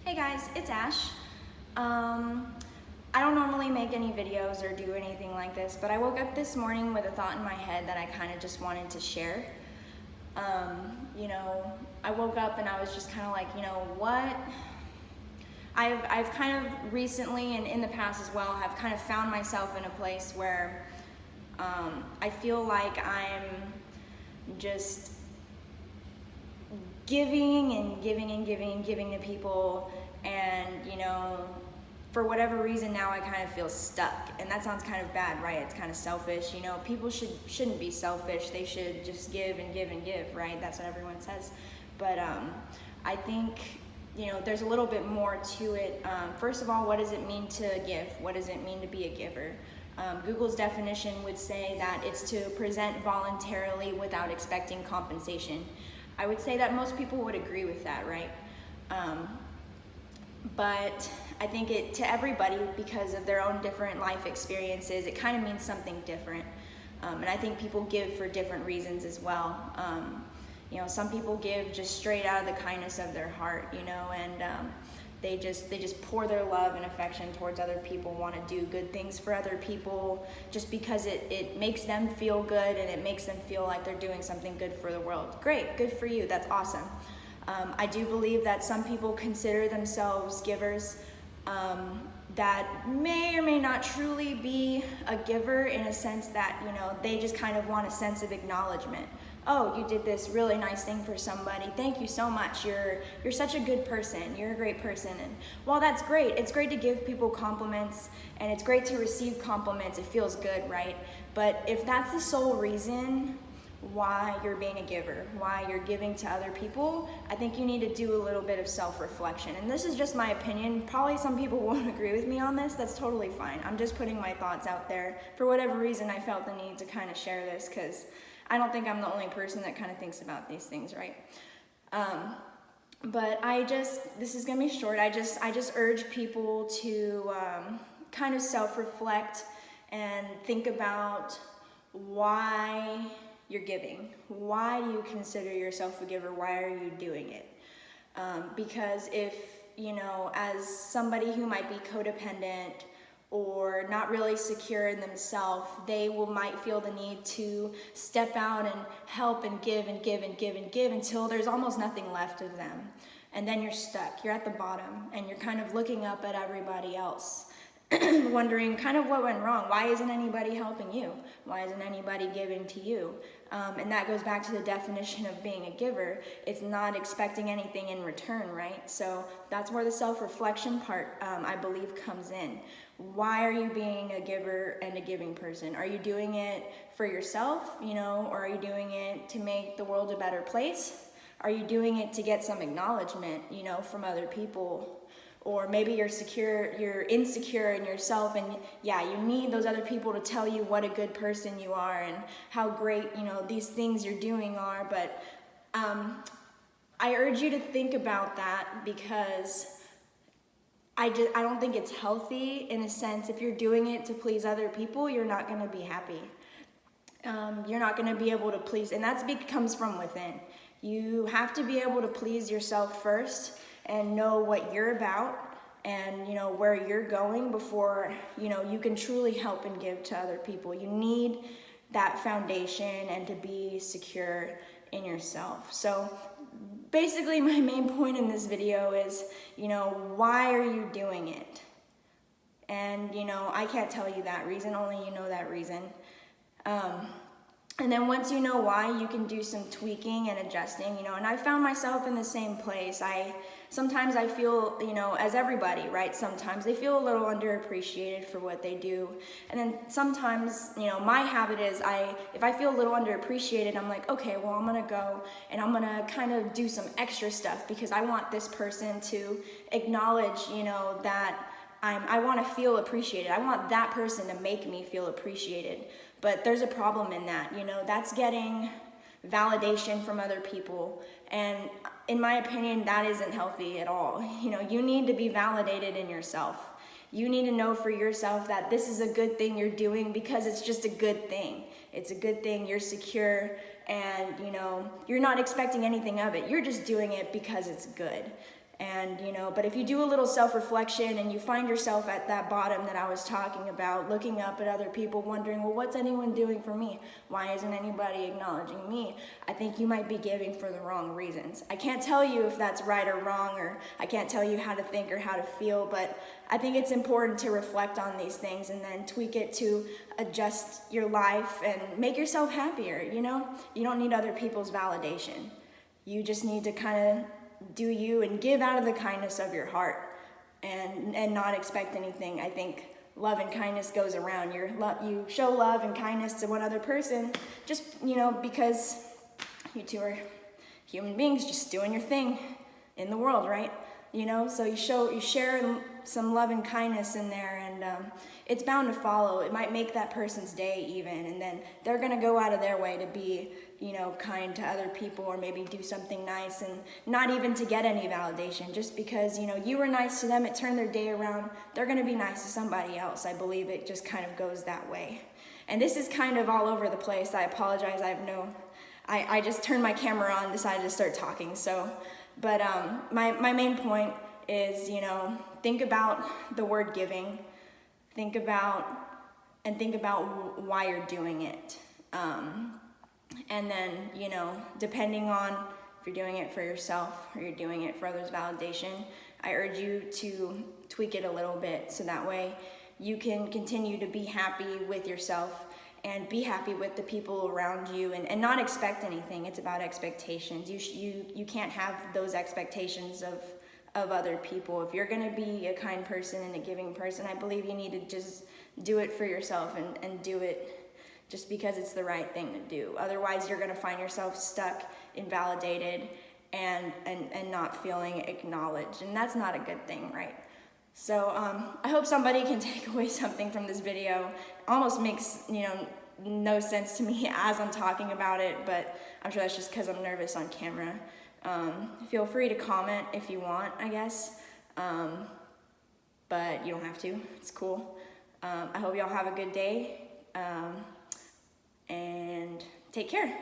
Hey guys, it's Ash. I don't normally make any videos or do anything like this, but I woke up this morning with a thought in my head that I kind of just wanted to share. I woke up and I was just kind of like, what? I've kind of recently and in the past as well have kind of found myself in a place where I feel like I'm just giving and giving and giving and giving to people, and for whatever reason now I kind of feel stuck, and that sounds kind of bad, right? It's kind of selfish. People shouldn't be selfish. They should just give and give and give, right? That's what everyone says. But I think there's a little bit more to it. First of all, what does it mean to give? What does it mean to be a giver? Google's definition would say that it's to present voluntarily without expecting compensation. I would say that most people would agree with that, right? But I think to everybody, because of their own different life experiences, it kind of means something different. And I think people give for different reasons as well. Some people give just straight out of the kindness of their heart, and they just pour their love and affection towards other people, want to do good things for other people just because it makes them feel good and it makes them feel like they're doing something good for the world. Great, good for you, that's awesome. I do believe that some people consider themselves givers that may or may not truly be a giver, in a sense that they just kind of want a sense of acknowledgement. Oh, you did this really nice thing for somebody. Thank you so much. You're such a good person. You're a great person. And while that's great, it's great to give people compliments, and it's great to receive compliments. It feels good, right? But if that's the sole reason why you're being a giver, why you're giving to other people, I think you need to do a little bit of self-reflection. And this is just my opinion. Probably some people won't agree with me on this. That's totally fine. I'm just putting my thoughts out there. For whatever reason, I felt the need to kind of share this, because I don't think I'm the only person that kind of thinks about these things, right? But this is gonna be short. I just urge people to kind of self-reflect and think about why you're giving. Why do you consider yourself a giver? Why are you doing it? Because if, as somebody who might be codependent or not really secure in themselves, they might feel the need to step out and help and give and give and give and give until there's almost nothing left of them. And then you're stuck, you're at the bottom, and you're kind of looking up at everybody else, wondering kind of what went wrong. Why isn't anybody helping you? Why isn't anybody giving to you? And that goes back to the definition of being a giver. It's not expecting anything in return, right? So that's where the self-reflection part, I believe, comes in. Why are you being a giver and a giving person? Are you doing it for yourself, or are you doing it to make the world a better place? Are you doing it to get some acknowledgement, from other people? Or maybe you're insecure in yourself, and you need those other people to tell you what a good person you are and how great, these things you're doing are. But I urge you to think about that, because I don't think it's healthy, in a sense. If you're doing it to please other people, you're not going to be happy. You're not going to be able to please, and that comes from within. You have to be able to please yourself first and know what you're about and where you're going before you can truly help and give to other people. You need that foundation and to be secure in yourself. So basically my main point in this video is why are you doing it? And I can't tell you that reason, only you know that reason. And then once you know why, you can do some tweaking and adjusting, and I found myself in the same place. Sometimes I feel, as everybody, right? Sometimes they feel a little underappreciated for what they do. And then sometimes, my habit is if I feel a little underappreciated, I'm like, okay, well, I'm gonna go and I'm gonna kind of do some extra stuff because I want this person to acknowledge, that I want to feel appreciated. I want that person to make me feel appreciated. But there's a problem in that, that's getting validation from other people. And in my opinion, that isn't healthy at all. You need to be validated in yourself. You need to know for yourself that this is a good thing you're doing because it's just a good thing. It's a good thing, you're secure, and you're not expecting anything of it. You're just doing it because it's good. And, but if you do a little self-reflection and you find yourself at that bottom that I was talking about, looking up at other people, wondering, well, what's anyone doing for me? Why isn't anybody acknowledging me? I think you might be giving for the wrong reasons. I can't tell you if that's right or wrong, or I can't tell you how to think or how to feel, but I think it's important to reflect on these things and then tweak it to adjust your life and make yourself happier, You don't need other people's validation. You just need to kind of do you and give out of the kindness of your heart and not expect anything. I think love and kindness goes around. You show love and kindness to one other person just, because you two are human beings just doing your thing in the world, right? So you share some love and kindness in there, and it's bound to follow. It might make that person's day even, and then they're gonna go out of their way to be, kind to other people, or maybe do something nice, and not even to get any validation. Just because, you were nice to them, it turned their day around, they're gonna be nice to somebody else. I believe it just kind of goes that way. And this is kind of all over the place. I apologize, I just turned my camera on and decided to start talking, so. But my main point is, think about the word giving, think about why you're doing it. And then, depending on if you're doing it for yourself or you're doing it for others' validation, I urge you to tweak it a little bit so that way you can continue to be happy with yourself and be happy with the people around you, and not expect anything. It's about expectations. You can't have those expectations of other people. If you're gonna be a kind person and a giving person, I believe you need to just do it for yourself and do it just because it's the right thing to do. Otherwise, you're gonna find yourself stuck, invalidated, and not feeling acknowledged, and that's not a good thing, right? So I hope somebody can take away something from this video. Almost makes, no sense to me as I'm talking about it, but I'm sure that's just because I'm nervous on camera. Feel free to comment if you want, I guess, but you don't have to. It's cool. I hope y'all have a good day, and take care.